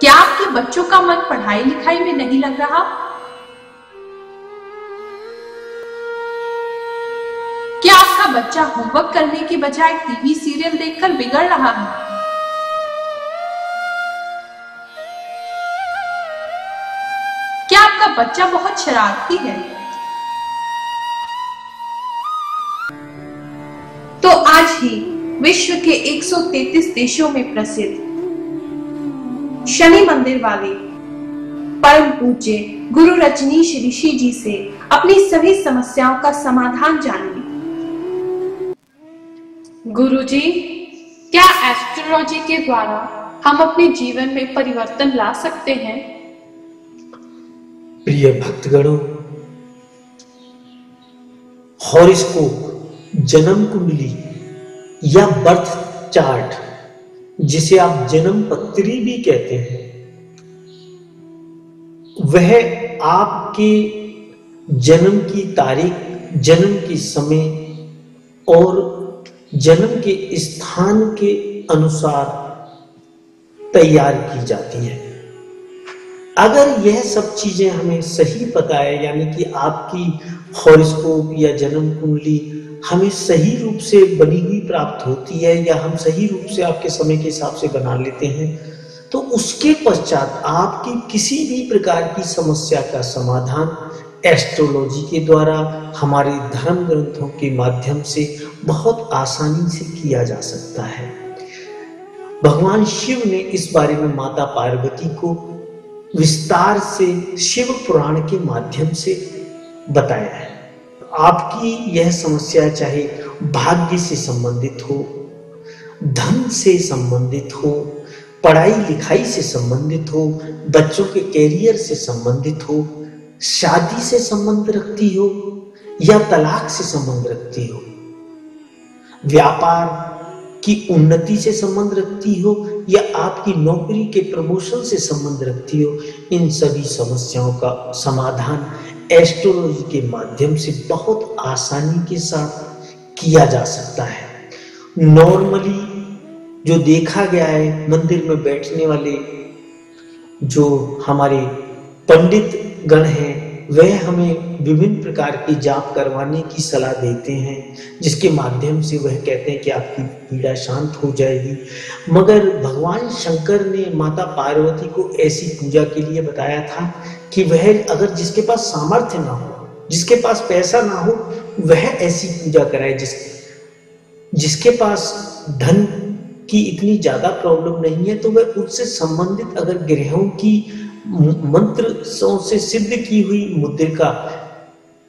क्या आपके बच्चों का मन पढ़ाई लिखाई में नहीं लग रहा? क्या आपका बच्चा होमवर्क करने की बजाय टीवी सीरियल देखकर बिगड़ रहा है? क्या आपका बच्चा बहुत शरारती है? तो आज ही विश्व के 133 देशों में प्रसिद्ध शनि मंदिर वाले परम पूज्य गुरु रजनीश ऋषि जी से अपनी सभी समस्याओं का समाधान जानिए। गुरुजी, क्या एस्ट्रोलॉजी के द्वारा हम अपने जीवन में परिवर्तन ला सकते हैं? प्रिय भक्तगणों, हॉरोस्कोप, जन्म कुंडली या बर्थ चार्ट, जिसे आप जन्म पत्री भी कहते हैं, वह आपके जन्म की तारीख, जन्म के समय और जन्म के स्थान के अनुसार तैयार की जाती है। अगर यह सब चीजें हमें सही पता है, यानी कि आपकी हॉरोस्कोप या जन्म कुंडली हमें सही रूप से बनी हुई प्राप्त होती है या हम सही रूप से आपके समय के हिसाब से बना लेते हैं, तो उसके पश्चात आपकी किसी भी प्रकार की समस्या का समाधान एस्ट्रोलॉजी के द्वारा हमारे धर्म ग्रंथों के माध्यम से बहुत आसानी से किया जा सकता है। भगवान शिव ने इस बारे में माता पार्वती को विस्तार से शिव पुराण के माध्यम से बताया है। आपकी यह समस्या चाहे भाग्य से संबंधित हो, धन से संबंधित हो, पढ़ाई लिखाई से संबंधित हो, बच्चों के कैरियर से संबंधित हो, शादी से संबंध रखती हो या तलाक से संबंध रखती हो, व्यापार की उन्नति से संबंध रखती हो या आपकी नौकरी के प्रमोशन से संबंध रखती हो, इन सभी समस्याओं का समाधान एस्ट्रोलॉजी के माध्यम से बहुत आसानी के साथ किया जा सकता है। नॉर्मली जो देखा गया है, मंदिर में बैठने वाले जो हमारे पंडित गण हैं, वह हमें विभिन्न प्रकार की जाप करवाने की सलाह देते हैं, जिसके माध्यम से वह कहते हैं कि आपकी पीड़ा शांत हो जाएगी। मगर भगवान शंकर ने माता पार्वती को ऐसी पूजा के लिए बताया था कि वह अगर जिसके पास सामर्थ्य ना हो, जिसके पास पैसा ना हो, वह ऐसी पूजा कराए। जिसके पास धन की इतनी ज्यादा प्रॉब्लम नहीं है, तो वह उससे संबंधित अगर ग्रहों की मंत्र से सिद्ध की हुई मुद्रिका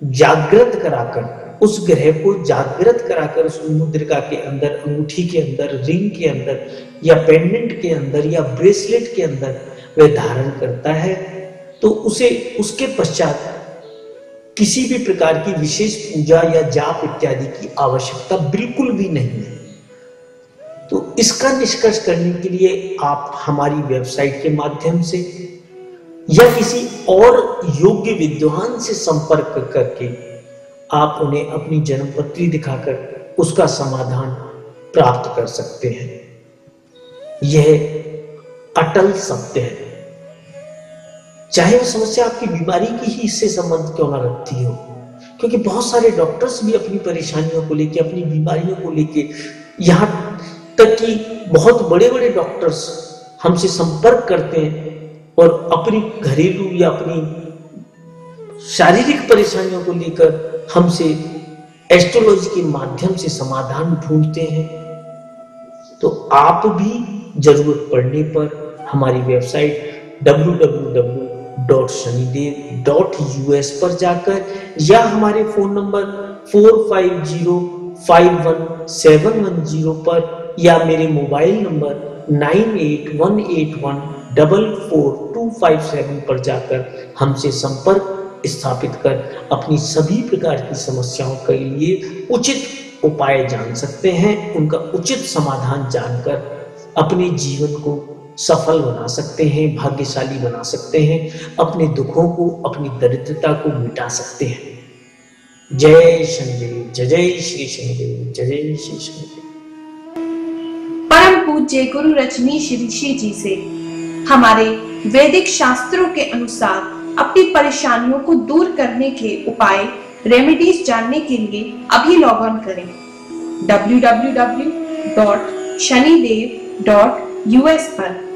जागृत कराकर, उस ग्रह को जागृत कराकर उस मुद्रिका के अंदर, अंगूठी के अंदर, रिंग के अंदर या पेंडेंट के अंदर या ब्रेसलेट के अंदर वह धारण करता है, तो उसे उसके पश्चात किसी भी प्रकार की विशेष पूजा या जाप इत्यादि की आवश्यकता बिल्कुल भी नहीं है। तो इसका निष्कर्ष करने के लिए आप हमारी वेबसाइट के माध्यम से या किसी और योग्य विद्वान से संपर्क करके आप उन्हें अपनी जन्मपत्री दिखाकर उसका समाधान प्राप्त कर सकते हैं। यह अटल सत्य है। चाहे वह समस्या आपकी बीमारी की ही इससे संबंध क्यों ना रखती हो, क्योंकि बहुत सारे डॉक्टर्स भी अपनी परेशानियों को लेके, अपनी बीमारियों को लेके, यहाँ तक कि बहुत बड़े बड़े डॉक्टर्स हमसे संपर्क करते हैं और अपनी घरेलू या अपनी शारीरिक परेशानियों को लेकर हमसे एस्ट्रोलॉजी के माध्यम से समाधान ढूंढते हैं। तो आप भी जरूरत पड़ने पर हमारी वेबसाइट www.shanidev.us पर जाकर या हमारे फोन नंबर 45051710 पर या मेरे मोबाइल नंबर 9818144257 पर जाकर हमसे संपर्क स्थापित कर अपनी सभी प्रकार की समस्याओं के लिए उचित उपाय जान सकते हैं, उनका उचित समाधान जानकर अपने जीवन को सफल बना सकते हैं, भाग्यशाली बना सकते हैं, अपने दुखों को, अपनी दरिद्रता को मिटा सकते हैं। जय शनिदेव, जय जय श्री शनिदेव, जय जय श्री शनिदेव। परम पूज्य गुरु रजनीश ऋषि जी से हमारे वैदिक शास्त्रों के अनुसार अपनी परेशानियों को दूर करने के उपाय रेमेडीज जानने के लिए अभी लॉग ऑन करें www.shanidev.us पर।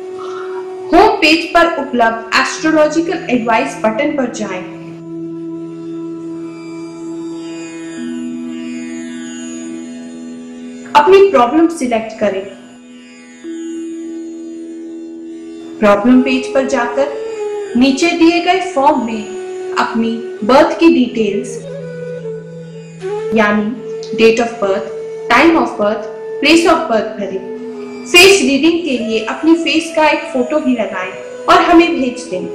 होम पेज पर उपलब्ध एस्ट्रोलॉजिकल एडवाइस बटन पर जाएं। अपनी प्रॉब्लम सिलेक्ट करें। प्रॉब्लम पेज पर जाकर नीचे दिए गए फॉर्म में अपनी बर्थ की डिटेल्स यानी date of birth, time of birth, place of birth भरें। फेस रीडिंग के लिए अपनी फेस का एक फोटो भी लगाएं और हमें भेज दें।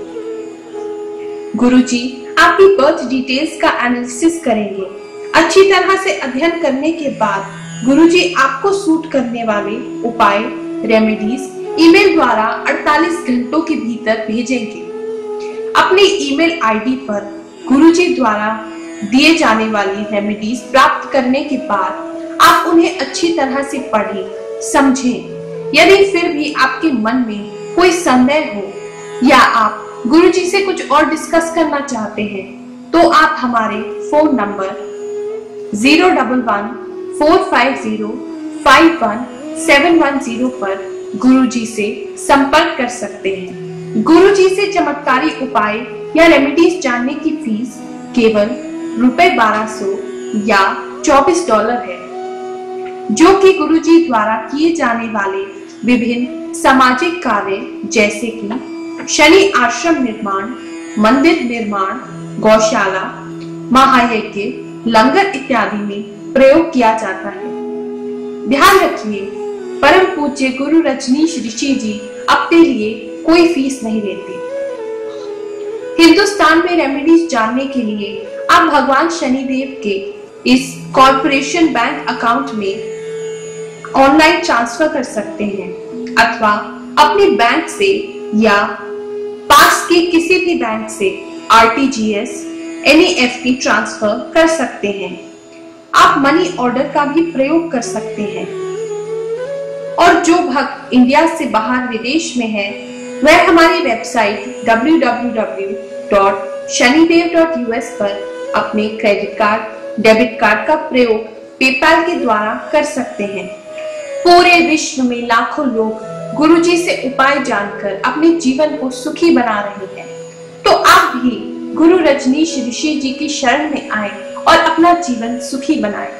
गुरुजी आपकी बर्थ डिटेल्स का एनालिसिस करेंगे। अच्छी तरह से अध्ययन करने के बाद गुरुजी आपको सूट करने वाले उपाय रेमेडीज ईमेल द्वारा 48 घंटों के भीतर भेजेंगे। अपने ईमेल आईडी पर गुरुजी द्वारा दिए जाने वाली रेमेडीज प्राप्त करने के बाद आप उन्हें अच्छी तरह से पढ़ें, समझें। यदि फिर भी आपके मन में कोई संदेह हो या आप गुरुजी से कुछ और डिस्कस करना चाहते हैं तो आप हमारे फोन नंबर 011-450-51710 पर गुरुजी से संपर्क कर सकते हैं। गुरुजी से चमत्कारी उपाय या रेमेडीज जानने की फीस केवल ₹1200 या $24 है, जो कि गुरुजी द्वारा किए जाने वाले विभिन्न सामाजिक कार्य जैसे कि शनि आश्रम निर्माण, मंदिर निर्माण, गौशाला, महायज्ञ, लंगर इत्यादि में प्रयोग किया जाता है। ध्यान रखिए, परम पूज्य गुरु रजनीश ऋषि जी अपने लिए कोई फीस नहीं लेते। हिंदुस्तान में रेमेडीज जानने के लिए आप भगवान शनिदेव के इस कॉर्पोरेशन बैंक अकाउंट में ऑनलाइन ट्रांसफर कर सकते हैं अथवा अपने बैंक से या पास के किसी भी बैंक से RTGS, NEFT ट्रांसफर कर सकते हैं। आप मनी ऑर्डर का भी प्रयोग कर सकते हैं। और जो भक्त इंडिया से बाहर विदेश में है वह हमारी वेबसाइट www.shanidev.us पर अपने क्रेडिट कार्ड, डेबिट कार्ड का प्रयोग पेपाल के द्वारा कर सकते हैं। पूरे विश्व में लाखों लोग गुरुजी से उपाय जानकर अपने जीवन को सुखी बना रहे हैं। तो आप भी गुरु रजनीश ऋषि जी की शरण में आए और अपना जीवन सुखी बनाएं।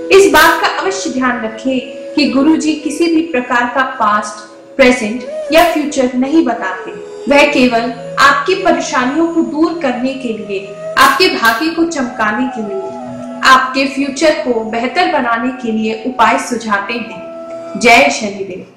इस बात का अवश्य ध्यान रखें कि गुरुजी किसी भी प्रकार का पास्ट, प्रेजेंट या फ्यूचर नहीं बताते। वह केवल आपकी परेशानियों को दूर करने के लिए, आपके भाग्य को चमकाने के लिए, आपके फ्यूचर को बेहतर बनाने के लिए उपाय सुझाते हैं। जय शनिदेव।